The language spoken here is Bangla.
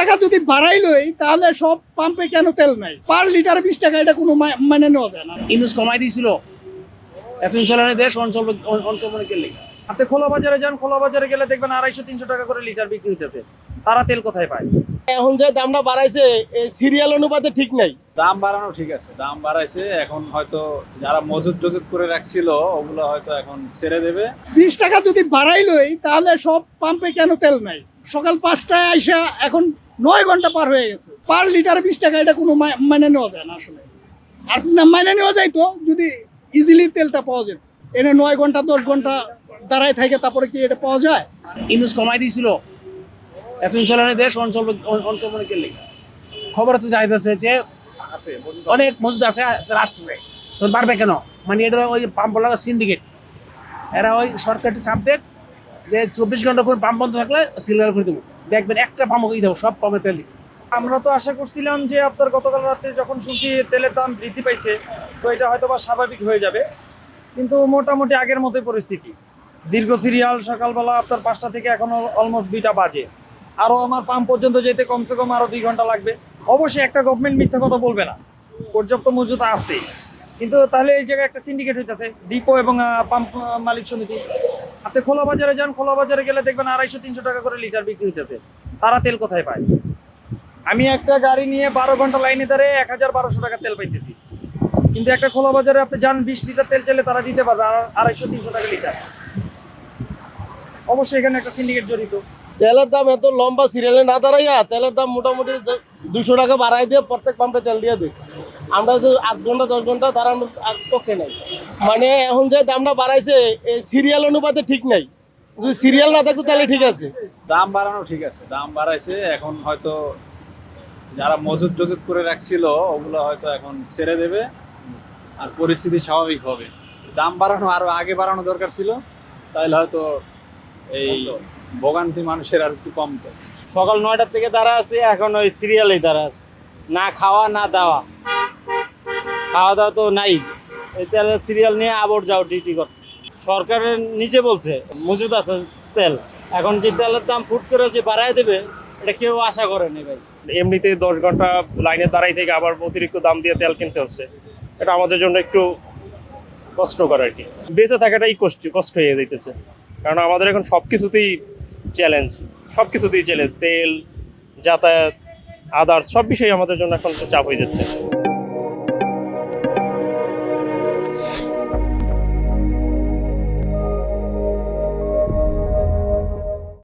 টাকা যদি বাড়াইলই তাহলে সব পাম্পে কেন তেল নাই? পার লিটার 20 টাকা, এটা কোনো মানে নেওয়া যায় না। ইউনুস কমাই দিয়েছিল, এতদিন চলানো দেশ অঞ্চল অন্তর্মনে গেলে। আপনি খোলা বাজারে যান, খোলা বাজারে গেলে দেখবেন 250-300 টাকা করে লিটার বিক্রি হইতেছে। তারা তেল কোথায় পায়? এখন যে দামটা বাড়াইছে সিরিয়াল অনুপাতে ঠিক নাই। দাম বাড়ানো ঠিক আছে, দাম বাড়াইছে, এখন হয়তো যারা মজুদ টজুদ করে রাখছিল ওগুলো হয়তো এখন ছেড়ে দেবে। 20 টাকা যদি বাড়াইলই তাহলে সব পাম্পে কেন তেল নাই? সকাল 5টায় আইসা এখন 9 ঘন্টা পার হয়ে গেছে। পার লিটার 20 টাকা, এটা কোনো মানে নেওয়া যায় না আসলে। আর না মানে নেওয়া যায় তো যদি ইজিলি তেলটা পাওয়া যেত। এনে 9 ঘন্টা 10 ঘন্টা দাঁড়ায় থাকে, তারপরে কি এটা পাওয়া যায়? ইউনুস কমাই দিয়েছিল, এতদিন চলানো দেশ অঞ্চল অন্তর্মনে গেলে। খবর তো যাইতেছে যে অনেক মজুদ আছে, তারা আসতেছে, তোর বাড়বে কেন? মানে এটা ওই পাম্প লাগা সিন্ডিকেট, এরা ওই সরকার একটু চাপ দেখ যে 24 ঘন্টা করে পাম্প বন্ধ থাকলে সিলিন্ডার করে দেবো, দেখবেন একটা পাম্প করে দেবো, সব পাম্পে তেল দিবে। আমরা তো আশা করছিলাম যে আপনার গতকাল রাত্রে যখন শুনছি তেলের দাম বৃদ্ধি পাইছে, তো এটা হয়তো বা স্বাভাবিক হয়ে যাবে, কিন্তু মোটামুটি আগের মতোই পরিস্থিতি। দীর্ঘ সিরিয়াল, সকালবেলা আপনার 5টা থেকে এখনো অলমোস্ট 2টা বাজে। আরও আমার পাম্প পর্যন্ত যেতে কমসে কম আরও 2 ঘন্টা লাগবে। অবশ্যই একটা গভর্নমেন্ট মিথ্যা কথা বলবে না, পর্যাপ্ত মজুদ আছে, কিন্তু তাহলে এই জায়গায় একটা সিন্ডিকেট হইতেছে, ডিপো এবং পাম্প মালিক সমিতি। আপনি খোলা বাজারে যান, খোলা বাজারে গেলে দেখবেন 250-300 টাকা করে লিটার বিক্রি হইতেছে। তারা তেল কোথায় পায়? আমি একটা গাড়ি নিয়ে 12 ঘন্টা লাইনে দাঁড়িয়ে 1000-1200 টাকা তেল পাইতেছি, কিন্তু একটা খোলা বাজারে আপনি যান 20 লিটার তেল চাইলে তারা দিতে পারবে 250-300 টাকা লিটার। অবশ্যই এখানে একটা সিন্ডিকেট জড়িত। তেলের দাম এত লম্বা সিরিয়ালে না দাঁড়াইয়া তেলের দাম মোটামুটি 200 টাকা বাড়াই দিয়ে প্রত্যেক পাম্পে তেল দিয়ে দিই। আমরা তো 8 ঘন্টা 10 ঘন্টা দাঁড়ানোর পক্ষে নাই। মানে এখন যে দামটা বাড়াইছে সিরিয়াল অনুপাতে ঠিক নাই। যদি সিরিয়াল না থাকতো তাহলে ঠিক আছে। দাম বাড়ানো ঠিক আছে, দাম বাড়াইছে, এখন হয়তো যারা মজুদ টজুদ করে রাখছিল ওগুলো হয়তো এখন ছেড়ে দেবে, আর পরিস্থিতি স্বাভাবিক হবে। দাম বাড়ানো আরো আগে বাড়ানো দরকার ছিল, তাহলে হয়তো এই ভোগান্তি মানুষের আর একটু কমতো। সকাল 9টার থেকে দাঁড়া আছে, এখন ওই সিরিয়ালেই দাঁড়া আছে, না খাওয়া না দাওয়া। খাওয়া দাওয়া তো নাই, এই তেলের সিরিয়াল নিয়ে আবার যাও ডিউটি করতে। সরকারের নিচে বলছে মজুদ আছে তেল, এখন যে তেলের দাম ফুট করে যে বাড়ায় দেবে এটা কেউ আশা করেনি ভাই। এমনিতে 10 ঘন্টা লাইনে দাঁড়াই থেকে আবার অতিরিক্ত দাম দিয়ে তেল কিনতে হচ্ছে, এটা আমাদের জন্য একটু কষ্টকর আর কি। বেঁচে থাকাটাই কষ্ট হয়ে যাইতেছে, কারণ আমাদের এখন সব কিছুতেই চ্যালেঞ্জ, তেল, যাতায়াত, আদার্স সব বিষয়ে আমাদের জন্য এখন চাপ হয়ে যাচ্ছে।